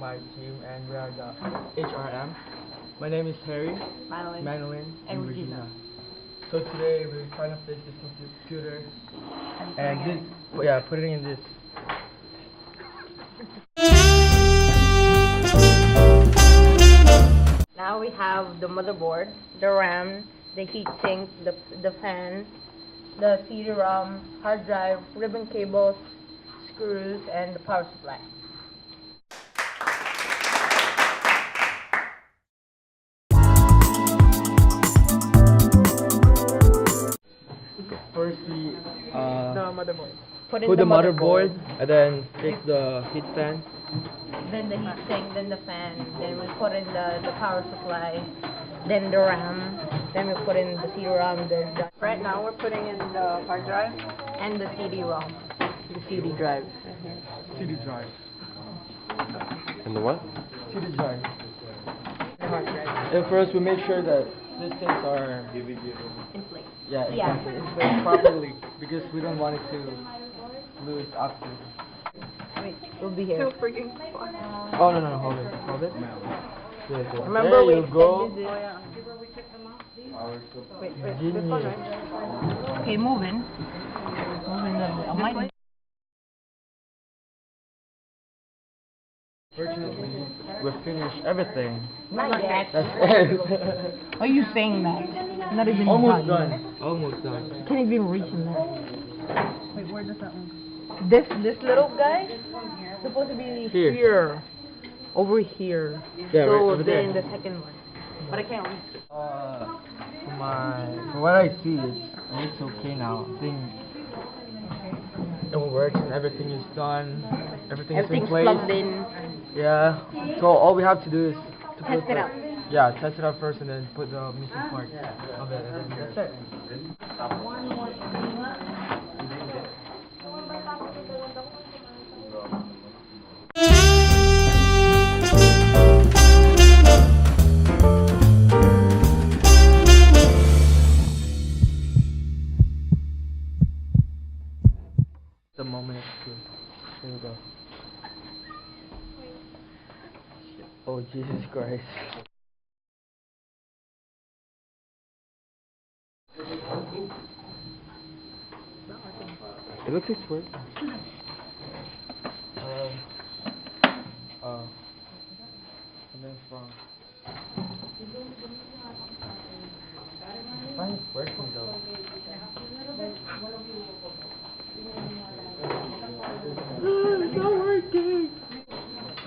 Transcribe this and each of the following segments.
verified team, and we are the HRM. My name is Harry, Madeline, and Regina. So today we're trying to fix this computer and this, put it in this. Now we have the motherboard, the RAM, the heatsink, the fan, the CD-ROM, hard drive, ribbon cables, screws, and the power supply. Firstly, The motherboard. Put the motherboard, and then take the heat fan. Then the heatsink, then the fan, then we put in the power supply, then the RAM, then we put in the CD-ROM. Right now we're putting in the hard drive and the CD-ROM, the CD drive. CD drive. And the what? CD drive. The hard drive. And first we make sure that these things are In place. exactly. In place properly, because we don't want it to lose after. Wait, we'll be here. too freaking far. Oh no, hold it. Good. Remember there you go. This. Oh yeah. Wait, this Genius. one, right? Okay, moving. This way? Fortunately, we finished everything. Not yet. That's it. Why are you saying that? Not even Almost done. Almost done. Can't even reach in there. Wait, where does that one go? This little guy supposed to be here. Over here. Yeah, so right over they're there. in the second one. But I can't reach. From what I see, it's okay now. I think it works and everything is done. Everything's in Everything's place. plugged in. Yeah. So all we have to do is to Test put it out. Yeah, test it out first and then put the missing part of it, and then that's it. The moment it's true. Here we go. Oh, Jesus Christ. It looks like it's working. Something's wrong. I find it's working though. It's not working.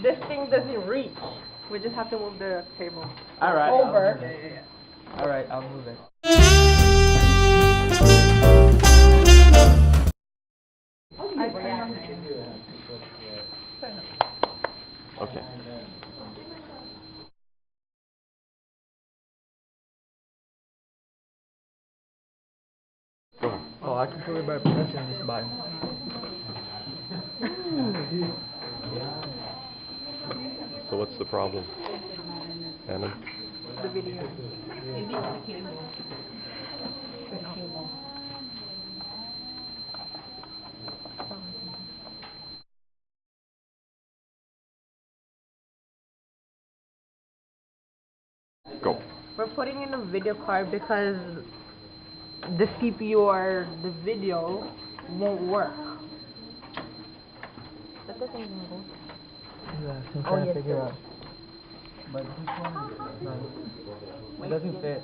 This thing doesn't reach. We just have to move the table. Alright. Over. Alright, I'll move it. Okay. Go on. Oh, I can it by pressing this button. So what's the problem, Anna? The video. Maybe it's the cable. Go. We're putting in a video card because the CPU or the video won't work. That doesn't even go. Yeah, I'm Oh, trying to yes, figure sir. out. But this one, no, it doesn't fit.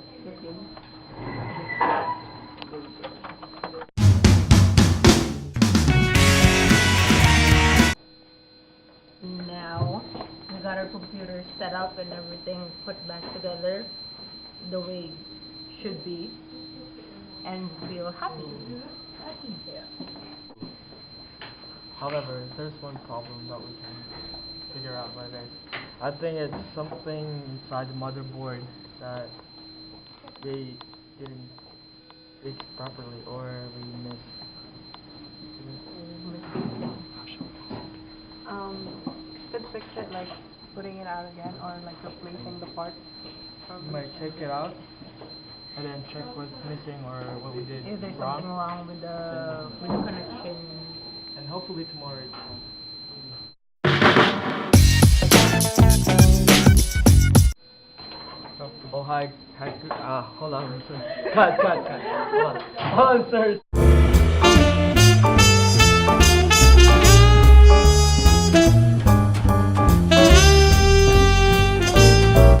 Now we got our computer set up and everything put back together the way it should be, and feel happy. However, there's one problem that we can figure out by this. I think it's something inside the motherboard that they didn't fix properly, or we missed. Could fix it like putting it out again or like replacing the parts. We might check it out and then check what's missing or what we did If there's wrong. something wrong with the connection. And hopefully tomorrow it's hold on, sir. Cut. Hold on, sir.